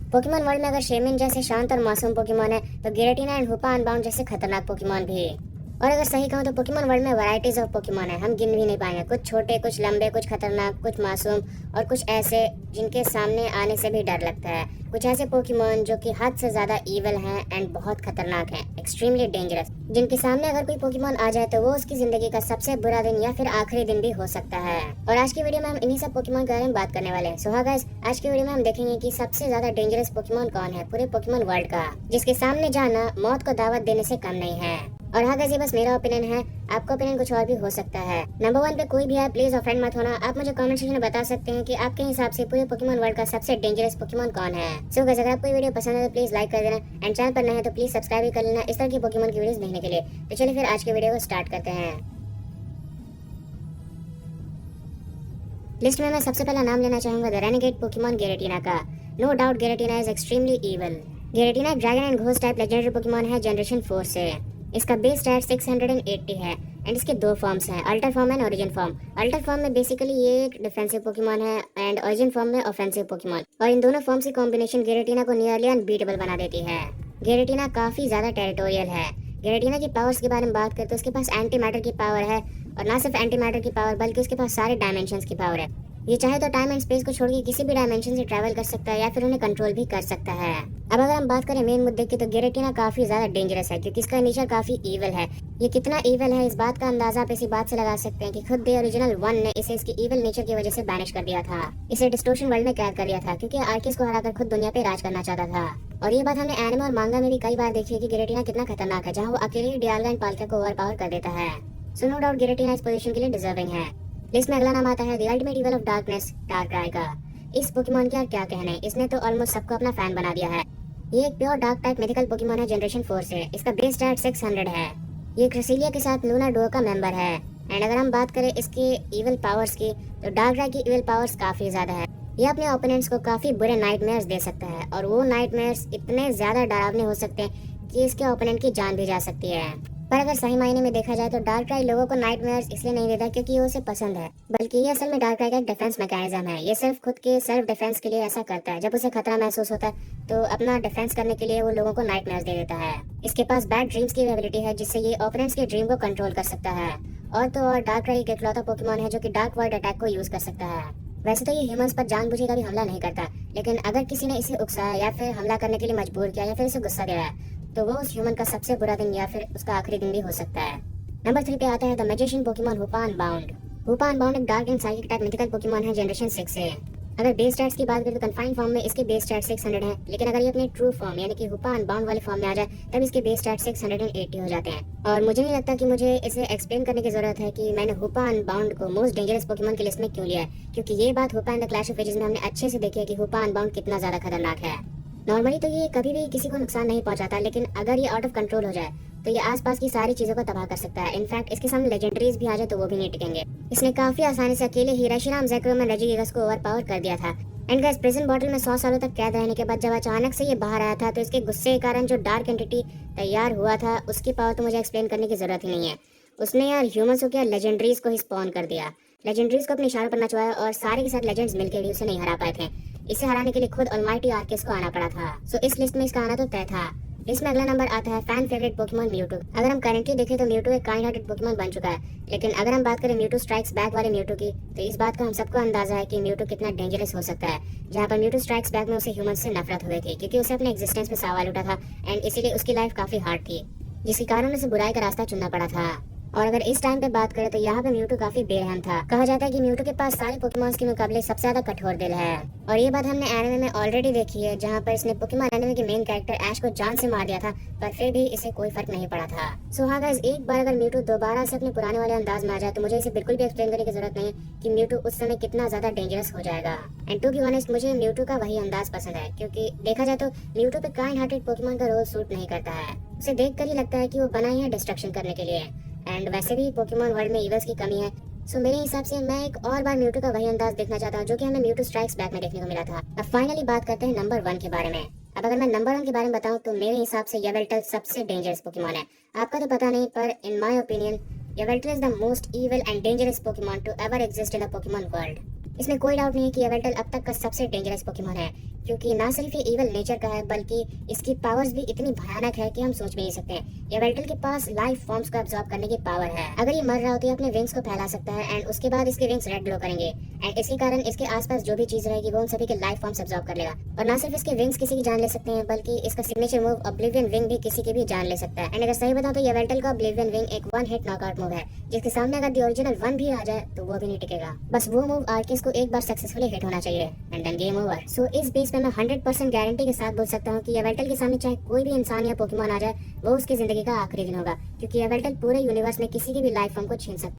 Pokemon world में अगर शेमिन जैसे शांत और मासूम पोकेमॉन है तो गिरेटिना एंड हुपा अनबाउंड जैसे खतरनाक पोकेमॉन भी है। और अगर सही कहूँ तो पोकेमॉन वर्ल्ड में वैरायटीज ऑफ पोकेमॉन है, हम गिन भी नहीं पाएंगे। कुछ छोटे, कुछ लंबे, कुछ खतरनाक, कुछ मासूम और कुछ ऐसे जिनके सामने आने से भी डर लगता है। कुछ ऐसे पोकेमॉन जो कि हद से ज्यादा ईवल हैं एंड बहुत खतरनाक हैं, एक्सट्रीमली डेंजरस, जिनके सामने अगर कोई पोकेमॉन आ जाए तो वो उसकी जिंदगी का सबसे बुरा दिन या फिर आखिरी दिन भी हो सकता है। और आज की वीडियो में हम इन्हीं सब पोकेमॉन के बारे में बात करने वाले हैं। सो हाँ गाइस, आज की वीडियो में हम देखेंगे कि सबसे ज्यादा डेंजरस पोकेमॉन कौन है पूरे पोकेमॉन वर्ल्ड का, जिसके सामने जाना मौत को दावत देने से कम नहीं है। और हाँ गाइस, ये बस मेरा ओपिनियन है, आपका ओपिनियन कुछ और भी हो सकता है। नंबर 1 पे कोई भी है, प्लीज ऑफेंड मत होना। आप मुझे कमेंट सेक्शन में बता सकते हैं कि आपके हिसाब से पूरे पोकेमॉन वर्ल्ड का सबसे डेंजरस पोकेमॉन कौन है। सो गाइस, अगर आपको ये वीडियो पसंद है तो प्लीज लाइक कर देना एंड चैनल पर नए हैं तो प्लीज सब्सक्राइब भी कर लेना इस तरह की पोकेमॉन की वीडियोस देखने के लिए। तो चलिए फिर आज के वीडियो को स्टार्ट करते हैं। लिस्ट में मैं सबसे पहला नाम लेना चाहूंगा द रेनेगेड पोकेमॉन गिरेटिना का। No doubt Giratina is extremely evil. Giratina dragon and ghost type legendary Pokemon है जनरेशन 4 से। इसका बेस स्टैट 680 है एंड इसके दो फॉर्म्स हैं, alter form and origin form. Alter form में बेसिकली ये एक डिफेंसिव पोकेमॉन है एंड ओरिजिन फॉर्म में ऑफेंसिव पोकेमॉन, और इन दोनों फॉर्म्स की कॉम्बिनेशन गिरेटिना को नियरली अनबीटेबल बना देती है। गिरेटिना काफी ज्यादा टेरिटोरियल है। गिरेटिना की पावर्स के बारे में बात करते तो उसके पास एंटी मैटर की पावर है, और ना सिर्फ एंटी मैटर की पावर बल्कि उसके पास सारे डायमेंशंस की पावर है। ये चाहे तो टाइम एंड स्पेस को छोड़ के किसी भी डायमेंशन से ट्रैवल कर सकता है या फिर उन्हें कंट्रोल भी कर सकता है। अब अगर हम बात करें मेन मुद्दे की तो गिरेटिना काफी ज्यादा डेंजरस है क्योंकि इसका नेचर काफी ईवल है। ये कितना ईवल है इस बात का अंदाजा आप इसी बात से लगा सकते हैं कि खुद द ओरिजिनल 1 ने इसे इसकी ईवल नेचर की वजह से बैनिश कर दिया था। इसे डिस्टोर्शन वर्ल्ड में कैद कर लिया था क्योंकि आर्किस को हराकर खुद दुनिया पे राज करना चाहता था। और ये बात हमने एनिमे और मांगा में भी कई बार देखी है कि गिरेटिना कितना खतरनाक है, जहाँ वो अकेले ही डियाल्गा एंड पाल्किया को ओवरपावर कर देता है। सो नो डाउट गिरेटिना इस पोजीशन के लिए डिजर्विंग है। लिस्ट में अगला नाम आता है the ultimate evil of darkness, डार्कराय का। इस पोकेमॉन के क्या कहने, इसने तो ऑलमोस्ट सबको अपना फैन बना दिया है। ये एक pure dark type mythical Pokemon है जनरेशन 4 से। इसका बेस स्टैट 600 है। ये क्रेसिलिया के साथ लूना डुओ का मेंबर है। एंड अगर हम बात करें इसके इविल पावर्स की तो डार्कराय की इविल पावर्स काफी ज्यादा है। ये अपने ओपोनेंट्स को काफी बुरे नाइटमेयर्स दे सकता है, और वो नाइटमेयर्स इतने ज्यादा डरावने हो सकते हैं कि इसके ओपोनेंट की जान भी जा सकती है। पर अगर सही मायने में देखा जाए तो डार्कराय लोगों को नाइटमेयर्स इसलिए नहीं देता क्योंकि ये उसे पसंद है, बल्कि ये असल में डार्कराय का एक डिफेंस मैकेनिज्म है। ये सिर्फ खुद के सेल्फ डिफेंस के लिए ऐसा करता है। जब उसे खतरा महसूस होता है तो अपना डिफेंस करने के लिए वो लोगों को नाइटमेयर्स दे देता है। इसके पास बैड ड्रीम्स की एबिलिटी है जिससे ये ओपोनेंट्स के ड्रीम को कंट्रोल कर सकता है। और तो और डार्कराय एक इकलौता पोकेमॉन है जो कि डार्क वर्ल्ड अटैक को यूज कर सकता है। वैसे तो ये ह्यूमंस पर जानबूझ के कभी हमला नहीं करता, लेकिन अगर किसी ने इसे उकसाया या फिर हमला करने के लिए मजबूर किया या फिर इसे गुस्सा दिलाया तो वो उस ह्यूमन का सबसे बुरा दिन या फिर उसका आखिरी दिन भी हो सकता है। नंबर 3 पे आता है the magician Pokemon Hoopa unbound. Hoopa unbound एक dark and psychic type mythical Pokemon है जनरेशन 6 से। अगर बेस स्टैट्स की बात करें तो कन्फाइंड फॉर्म में इसके बेस स्टैट 600 है, लेकिन अगर ये अपने ट्रू फॉर्म यानी कि हुपा अनबाउंड वाले फॉर्म में आ जाए तब इसके बेस स्टैट 680 हो जाते हैं। और मुझे नहीं लगता कि मुझे इसे एक्सप्लेन करने की जरूरत है कि मैंने हुपा अनबाउंड को मोस्ट डेंजरस पोकेमॉन की लिस्ट में क्यों लिया है, क्योंकि ये बात Hoopa and the Clash of Ages में हमने अच्छे से देखी है कि हुपा अनबाउंड कितना ज्यादा खतरनाक है। नॉर्मली तो ये कभी भी किसी को नुकसान नहीं पहुंचाता, लेकिन अगर ये आउट ऑफ कंट्रोल हो जाए तो ये आसपास की सारी चीजों को तबाह कर सकता है। इनफैक्ट इसके सामने लेजेंडरीज भी आ जाए तो वो भी नहीं टिकेंगे। इसने काफी आसानी से अकेले ही रशिराम ज़ेक्रोम एंड रेजिगिगस को ओवरपावर कर दिया था। एंड गाइस, प्रिजन बॉटल में 100 सालों तक कैद रहने के बाद जब अचानक से ये बाहर आया था तो इसके गुस्से के कारण जो डार्क एंटिटी तैयार हुआ था उसकी पावर तो मुझे एक्सप्लेन करने की जरूरत ही नहीं है। उसने यार ह्यूमंस को क्या लेजेंडरीज को ही स्पॉन कर दिया। लेजेंडरीज को अपने इशारों पर नचवाया और सारे के साथ लेजेंड्स मिलकर भी उसे नहीं हरा पाए थे। इसे हराने के लिए खुद ऑलमाइटी आर्किस को आना पड़ा था। सो इस लिस्ट में इसका आना तो तय था। लिस्ट में अगला नंबर आता है फैन फेवरेट पोकेमॉन म्यूटू। अगर हम करंटली देखें तो म्यूटू एक काइंड हार्टेड पोकेमॉन बन चुका है, लेकिन अगर हम बात करें म्यूटू स्ट्राइक्स बैक वाले म्यूटू की तो इस बात का हम सबको अंदाजा है कि म्यूटू कितना डेंजरस हो सकता है। जहाँ पर म्यूटू स्ट्राइक्स बैक में उसे ह्यूमंस से नफरत हो गई थी क्योंकि उसे अपने एग्जिस्टेंस में सवाल उठा था एंड इसीलिए उसकी लाइफ काफी हार्ड थी, जिसके कारण उसे बुराई का रास्ता चुनना पड़ा था। और अगर इस टाइम पे बात करें तो यहाँ पे म्यूटू काफी बेरहम था। कहा जाता है कि म्यूटू के पास सारे पोकेमॉन्स के मुकाबले सबसे ज्यादा कठोर दिल है, और ये बात हमने एनिमे में ऑलरेडी देखी है जहाँ पर इसने पोकेमॉन एनिमे के मेन कैरेक्टर ऐश को जान से मार दिया था, पर फिर भी इसे कोई फर्क नहीं पड़ा था। सो हाँ गाइस, एक बार अगर म्यूटू दोबारा से अपने पुराने वाले अंदाज में आ जाए तो मुझे इसे बिल्कुल भी एक्सप्लेन करने की जरूरत नहीं है कि म्यूटू उस समय कितना ज्यादा डेंजरस हो जाएगा। एंड टू बी ऑनेस्ट, मुझे म्यूटू का वही अंदाज पसंद है क्योंकि देखा जाए तो म्यूटू पे काइंड हार्टेड पोकेमॉन का रोल सूट नहीं करता है। उसे देख कर ही लगता है कि वो बना ही है डिस्ट्रक्शन करने के लिए। एंड वैसे भी पोकेमॉन वर्ल्ड में ईवल्स की कमी है। सो मेरे हिसाब से मैं एक और बार म्यूटू का वही अंदाज देखना चाहता हूँ जो कि हमें म्यूटू स्ट्राइक्स बैक में देखने को मिला था। अब फाइनली बात करते हैं नंबर 1 के बारे में। अब अगर मैं नंबर 1 के बारे में बताऊं तो मेरे हिसाब से यवेल्टल सबसे डेंजरस पोकेमॉन है। आपका तो पता नहीं, पर in my opinion Yveltal is the most evil and dangerous Pokemon to ever exist in the Pokemon world. इसमें कोई डाउट नहीं है कि यवेल्टल अब तक का सबसे डेंजरस पोकेमॉन है क्योंकि ना सिर्फ ये इवल नेचर का है बल्कि इसकी पावर्स भी इतनी भयानक है कि हम सोच भी नहीं सकते। येवेल्टल के पास लाइफ फॉर्म्स को एब्जॉर्ब करने की पावर है। अगर ये मर रहा हो तो ये अपने विंग्स को फैला सकता है एंड उसके बाद इसके विंग्स रेड ग्लो करेंगे एंड इसके कारण इसके आसपास जो भी चीज रहेगी वो उन सभी के लाइफ फॉर्म्स एब्जॉर्ब कर लेगा। और ना सिर्फ इसके विंग्स किसी की जान ले सकते हैं बल्कि इसका सिग्नेचर मूव ऑब्लिवियन विंग भी किसी की भी जान ले सकता है। एंड अगर सही बताऊं तो येवेल्टल का ऑब्लिवियन विंग एक वन हिट नॉकआउट मूव है जिसके सामने अगर दी ओरिजिनल वन भी आ जाए तो वो भी नहीं टिकेगा। बस वो मूव आर्किस को एक बार सक्सेसफुली हिट होना चाहिए एंड देन गेम ओवर। सो इस बेस पे मैं 100% गारंटी के साथ बोल सकता हूँ कि येवेल्टल के सामने चाहे कोई भी इंसान या पोकेमॉन आ जाए वो उसकी जिंदगी का आखिरी दिन होगा, क्योंकि येवेल्टल पूरे यूनिवर्स में किसी की भी लाइफ फॉर्म को छीन सकता है।